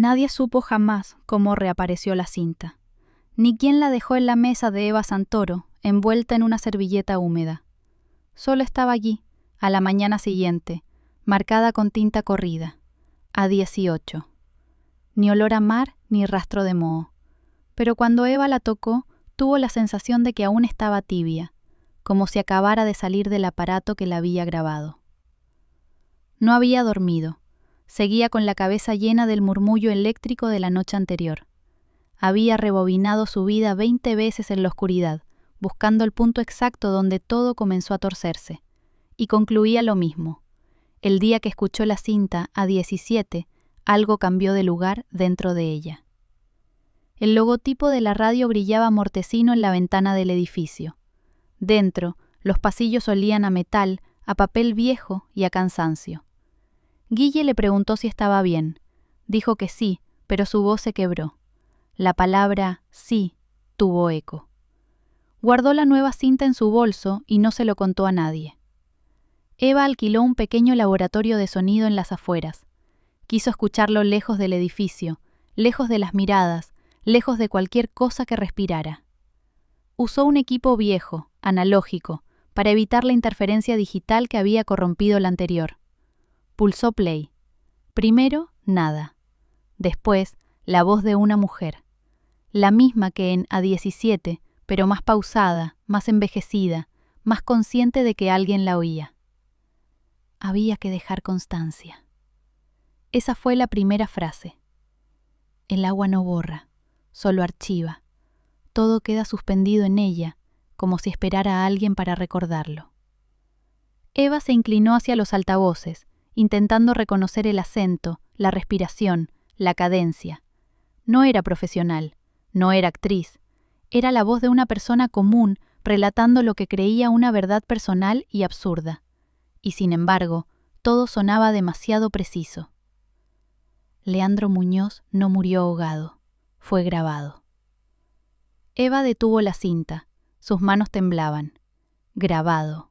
Nadie supo jamás cómo reapareció la cinta, ni quién la dejó en la mesa de Eva Santoro, envuelta en una servilleta húmeda. Solo estaba allí, a la mañana siguiente, marcada con tinta corrida, a 18. Ni olor a mar ni rastro de moho. Pero cuando Eva la tocó, tuvo la sensación de que aún estaba tibia, como si acabara de salir del aparato que la había grabado. No había dormido. Seguía con la cabeza llena del murmullo eléctrico de la noche anterior. Había rebobinado su vida 20 veces en la oscuridad, buscando el punto exacto donde todo comenzó a torcerse. Y concluía lo mismo. El día que escuchó la cinta, a 17, algo cambió de lugar dentro de ella. El logotipo de la radio brillaba mortecino en la ventana del edificio. Dentro, los pasillos olían a metal, a papel viejo y a cansancio. Guille le preguntó si estaba bien. Dijo que sí, pero su voz se quebró. La palabra sí tuvo eco. Guardó la nueva cinta en su bolso y no se lo contó a nadie. Eva alquiló un pequeño laboratorio de sonido en las afueras. Quiso escucharlo lejos del edificio, lejos de las miradas, lejos de cualquier cosa que respirara. Usó un equipo viejo, analógico, para evitar la interferencia digital que había corrompido la anterior. Pulsó play. Primero, nada. Después, la voz de una mujer. La misma que en A 17, pero más pausada, más envejecida, más consciente de que alguien la oía. Había que dejar constancia. Esa fue la primera frase. El agua no borra, solo archiva. Todo queda suspendido en ella, como si esperara a alguien para recordarlo. Eva se inclinó hacia los altavoces, intentando reconocer el acento, la respiración, la cadencia. No era profesional, no era actriz, era la voz de una persona común relatando lo que creía una verdad personal y absurda. Y sin embargo, todo sonaba demasiado preciso. Leandro Muñoz no murió ahogado, fue grabado. Eva detuvo la cinta, sus manos temblaban. Grabado.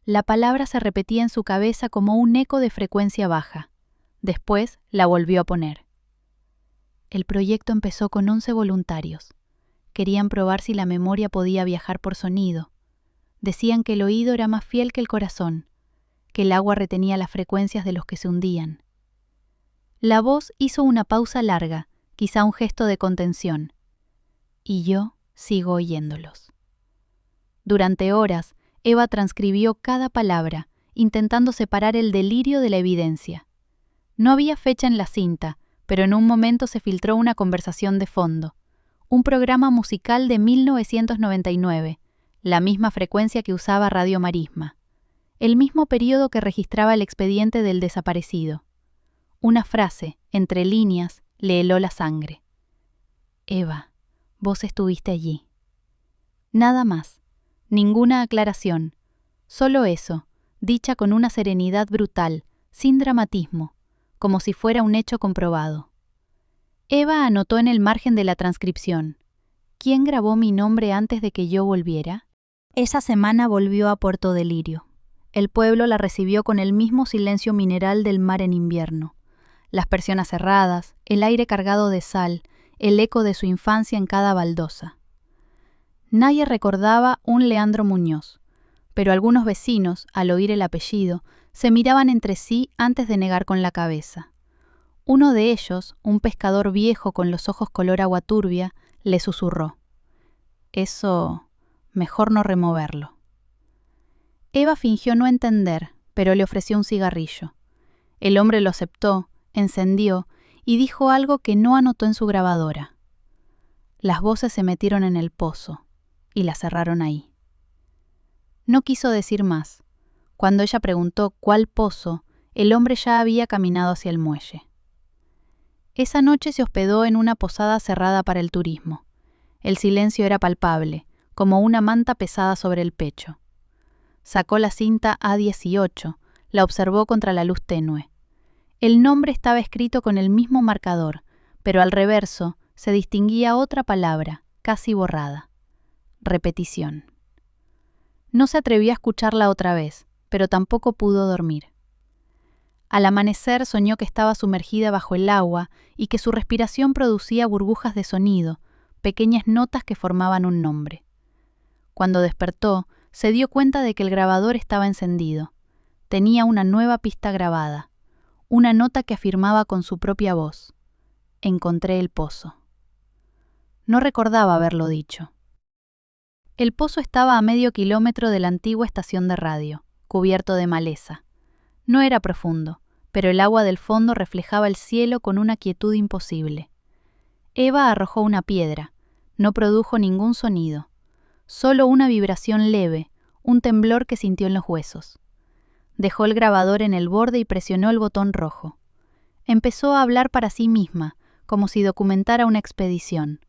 La palabra se repetía en su cabeza como un eco de frecuencia baja. Después la volvió a poner. El proyecto empezó con 11 voluntarios. Querían probar si la memoria podía viajar por sonido. Decían que el oído era más fiel que el corazón, que el agua retenía las frecuencias de los que se hundían. La voz hizo una pausa larga, quizá un gesto de contención. Y yo sigo oyéndolos. Durante horas, Eva transcribió cada palabra, intentando separar el delirio de la evidencia. No había fecha en la cinta, pero en un momento se filtró una conversación de fondo. Un programa musical de 1999, la misma frecuencia que usaba Radio Marisma. El mismo periodo que registraba el expediente del desaparecido. Una frase, entre líneas, le heló la sangre. Eva, vos estuviste allí. Nada más. Ninguna aclaración, solo eso, dicha con una serenidad brutal, sin dramatismo, como si fuera un hecho comprobado. Eva anotó en el margen de la transcripción: ¿quién grabó mi nombre antes de que yo volviera? Esa semana volvió a Puerto Delirio. El pueblo la recibió con el mismo silencio mineral del mar en invierno. Las persianas cerradas, el aire cargado de sal, el eco de su infancia en cada baldosa. Nadie recordaba un Leandro Muñoz, pero algunos vecinos, al oír el apellido, se miraban entre sí antes de negar con la cabeza. Uno de ellos, un pescador viejo con los ojos color agua turbia, le susurró: «Eso, mejor no removerlo». Eva fingió no entender, pero le ofreció un cigarrillo. El hombre lo aceptó, encendió y dijo algo que no anotó en su grabadora. Las voces se metieron en el pozo y la cerraron ahí. No quiso decir más. Cuando ella preguntó cuál pozo, el hombre ya había caminado hacia el muelle. Esa noche se hospedó en una posada cerrada para el turismo. El silencio era palpable, como una manta pesada sobre el pecho. Sacó la cinta A18, la observó contra la luz tenue. El nombre estaba escrito con el mismo marcador, pero al reverso se distinguía otra palabra, casi borrada. Repetición. No se atrevió a escucharla otra vez, pero tampoco pudo dormir. Al amanecer soñó que estaba sumergida bajo el agua y que su respiración producía burbujas de sonido, pequeñas notas que formaban un nombre. Cuando despertó, se dio cuenta de que el grabador estaba encendido. Tenía una nueva pista grabada, una nota que afirmaba con su propia voz: encontré el pozo. No recordaba haberlo dicho. El pozo estaba a medio kilómetro de la antigua estación de radio, cubierto de maleza. No era profundo, pero el agua del fondo reflejaba el cielo con una quietud imposible. Eva arrojó una piedra. No produjo ningún sonido, solo una vibración leve, un temblor que sintió en los huesos. Dejó el grabador en el borde y presionó el botón rojo. Empezó a hablar para sí misma, como si documentara una expedición: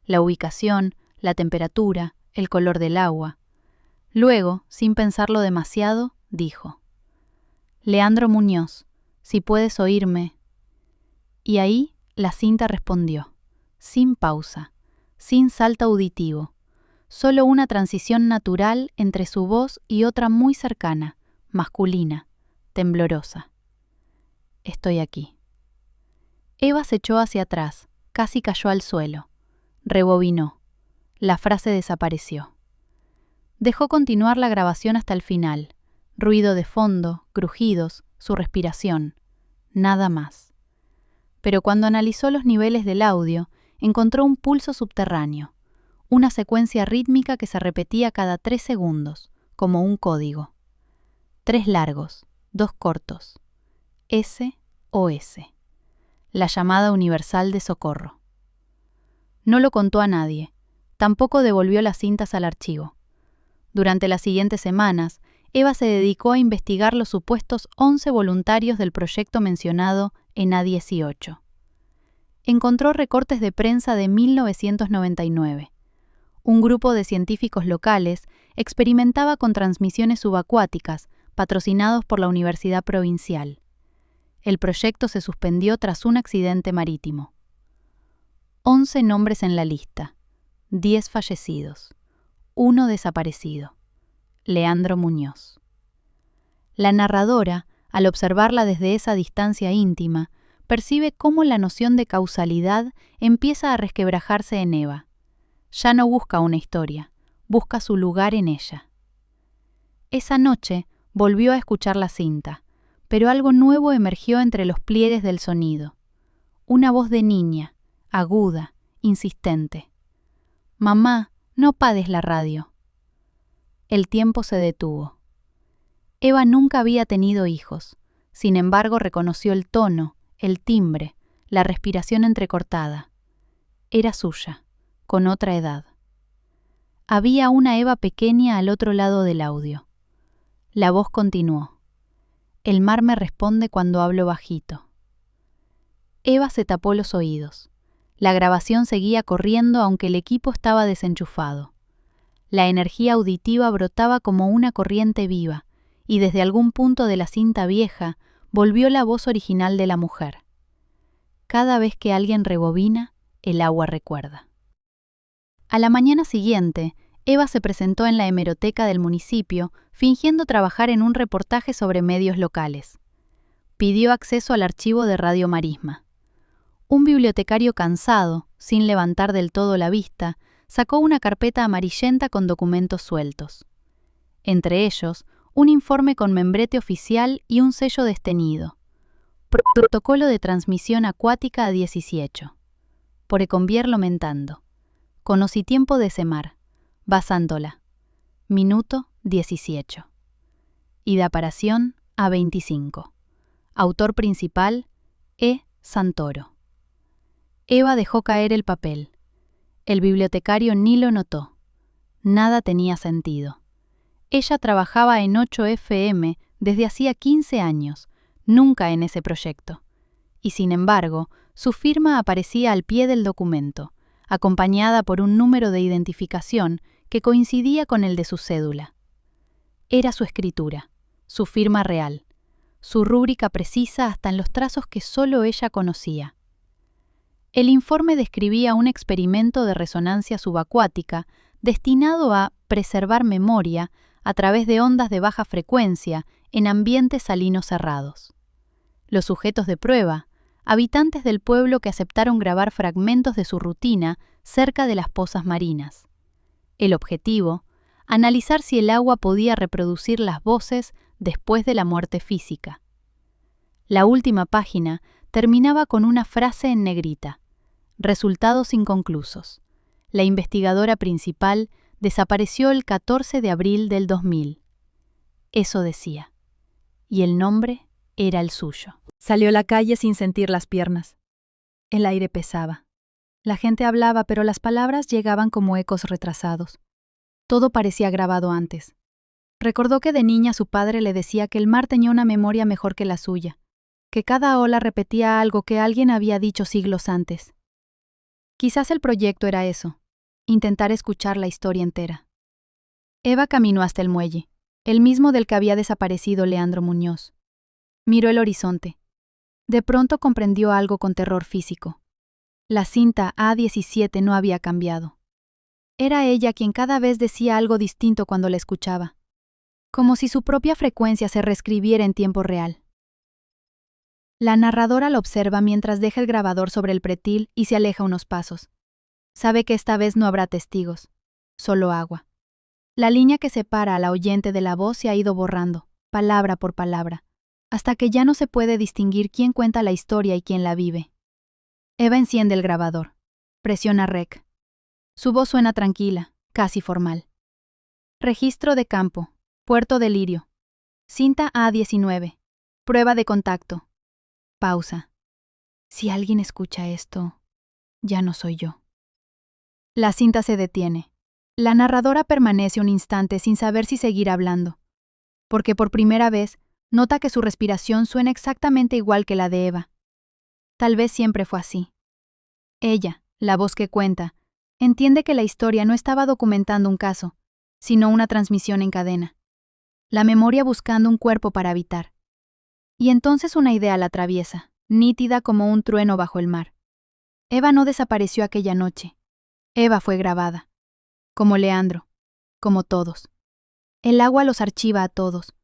la ubicación, la temperatura, el color del agua. Luego, sin pensarlo demasiado, dijo: Leandro Muñoz, si puedes oírme. Y ahí la cinta respondió, sin pausa, sin salto auditivo, solo una transición natural entre su voz y otra muy cercana, masculina, temblorosa. Estoy aquí. Eva se echó hacia atrás, casi cayó al suelo. Rebobinó. La frase desapareció. Dejó continuar la grabación hasta el final. Ruido de fondo, crujidos, su respiración. Nada más. Pero cuando analizó los niveles del audio, encontró un pulso subterráneo, una secuencia rítmica que se repetía cada 3 segundos, como un código. 3 largos, 2 cortos. SOS. La llamada universal de socorro. No lo contó a nadie. Tampoco devolvió las cintas al archivo. Durante las siguientes semanas, Eva se dedicó a investigar los supuestos 11 voluntarios del proyecto mencionado en A18. Encontró recortes de prensa de 1999. Un grupo de científicos locales experimentaba con transmisiones subacuáticas, patrocinados por la Universidad Provincial. El proyecto se suspendió tras un accidente marítimo. 11 nombres en la lista, 10 fallecidos, 1 desaparecido: Leandro Muñoz. La narradora, al observarla desde esa distancia íntima, percibe cómo la noción de causalidad empieza a resquebrajarse en Eva. Ya no busca una historia, busca su lugar en ella. Esa noche volvió a escuchar la cinta, pero algo nuevo emergió entre los pliegues del sonido. Una voz de niña, aguda, insistente. «Mamá, no apagues la radio». El tiempo se detuvo. Eva nunca había tenido hijos, sin embargo reconoció el tono, el timbre, la respiración entrecortada. Era suya, con otra edad. Había una Eva pequeña al otro lado del audio. La voz continuó. El mar me responde cuando hablo bajito. Eva se tapó los oídos. La grabación seguía corriendo aunque el equipo estaba desenchufado. La energía auditiva brotaba como una corriente viva, y desde algún punto de la cinta vieja volvió la voz original de la mujer. Cada vez que alguien rebobina, el agua recuerda. A la mañana siguiente, Eva se presentó en la hemeroteca del municipio, fingiendo trabajar en un reportaje sobre medios locales. Pidió acceso al archivo de Radio Marisma. Un bibliotecario cansado, sin levantar del todo la vista, sacó una carpeta amarillenta con documentos sueltos. Entre ellos, un informe con membrete oficial y un sello destenido. Protocolo de transmisión acuática a 18. Por Econvierlo mentando. Conocitiempo de Semar. Basándola. Minuto 18. Idaparación a 25. Autor principal, E. Santoro. Eva dejó caer el papel. El bibliotecario ni lo notó. Nada tenía sentido. Ella trabajaba en 8FM desde hacía 15 años, nunca en ese proyecto. Y sin embargo, su firma aparecía al pie del documento, acompañada por un número de identificación que coincidía con el de su cédula. Era su escritura, su firma real, su rúbrica precisa hasta en los trazos que solo ella conocía. El informe describía un experimento de resonancia subacuática destinado a preservar memoria a través de ondas de baja frecuencia en ambientes salinos cerrados. Los sujetos de prueba, habitantes del pueblo que aceptaron grabar fragmentos de su rutina cerca de las pozas marinas. El objetivo, analizar si el agua podía reproducir las voces después de la muerte física. La última página terminaba con una frase en negrita: resultados inconclusos. La investigadora principal desapareció el 14 de abril del 2000. Eso decía. Y el nombre era el suyo. Salió a la calle sin sentir las piernas. El aire pesaba. La gente hablaba, pero las palabras llegaban como ecos retrasados. Todo parecía grabado antes. Recordó que de niña su padre le decía que el mar tenía una memoria mejor que la suya, que cada ola repetía algo que alguien había dicho siglos antes. Quizás el proyecto era eso, intentar escuchar la historia entera. Eva caminó hasta el muelle, el mismo del que había desaparecido Leandro Muñoz. Miró el horizonte. De pronto comprendió algo con terror físico. La cinta A17 no había cambiado. Era ella quien cada vez decía algo distinto cuando la escuchaba, como si su propia frecuencia se reescribiera en tiempo real. La narradora lo observa mientras deja el grabador sobre el pretil y se aleja unos pasos. Sabe que esta vez no habrá testigos, solo agua. La línea que separa a la oyente de la voz se ha ido borrando, palabra por palabra, hasta que ya no se puede distinguir quién cuenta la historia y quién la vive. Eva enciende el grabador. Presiona REC. Su voz suena tranquila, casi formal. Registro de campo. Puerto de Lirio. Cinta A19. Prueba de contacto. Pausa. Si alguien escucha esto, ya no soy yo. La cinta se detiene. La narradora permanece un instante sin saber si seguir hablando, porque por primera vez nota que su respiración suena exactamente igual que la de Eva. Tal vez siempre fue así. Ella, la voz que cuenta, entiende que la historia no estaba documentando un caso, sino una transmisión en cadena. La memoria buscando un cuerpo para habitar. Y entonces una idea la atraviesa, nítida como un trueno bajo el mar. Eva no desapareció aquella noche. Eva fue grabada. Como Leandro. Como todos. El agua los archiva a todos.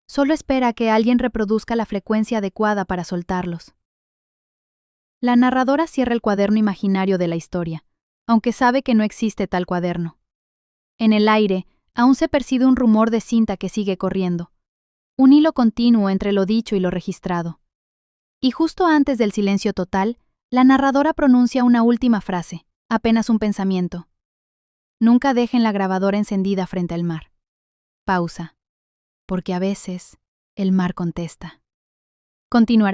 Solo espera a que alguien reproduzca la frecuencia adecuada para soltarlos. La narradora cierra el cuaderno imaginario de la historia, aunque sabe que no existe tal cuaderno. En el aire, aún se percibe un rumor de cinta que sigue corriendo. Un hilo continuo entre lo dicho y lo registrado. Y justo antes del silencio total, la narradora pronuncia una última frase, apenas un pensamiento. Nunca dejen la grabadora encendida frente al mar. Pausa. Porque a veces, el mar contesta. Continuará.